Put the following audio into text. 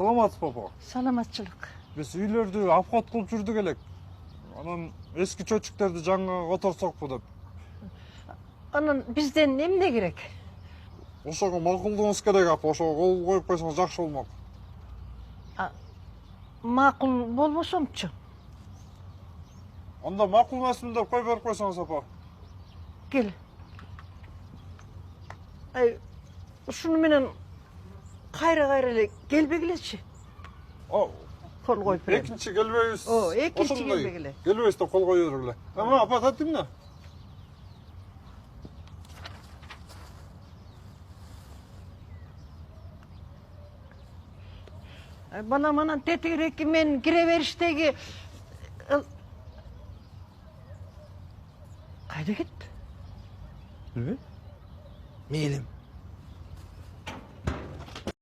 Саламатсыз папа. Саламатчылык. Biz үйлөрдү обход кылып жүрдүк элек. Анан эски чөчүктөрдү жаңы которсокпу деп. Анан бизден эмне керек? Ошого макулдугуңуз керек апа, ошого кол коюп койсоңуз жакшы болмок. Макул болбосомчу. Анда макул эмесмин деп кой берип койсоңуз апа. Кел. Ушуну менен кайра эле келбегилечи. Кол коюп берем. Экинчи келбейбиз. Экинчи келбегиле. Келбейбиз деп кол коюп бергиле. Ама апа таттымда? Манан тетигиреки мен кире бериштеги кайда кетти? Билбейм. Мейлим.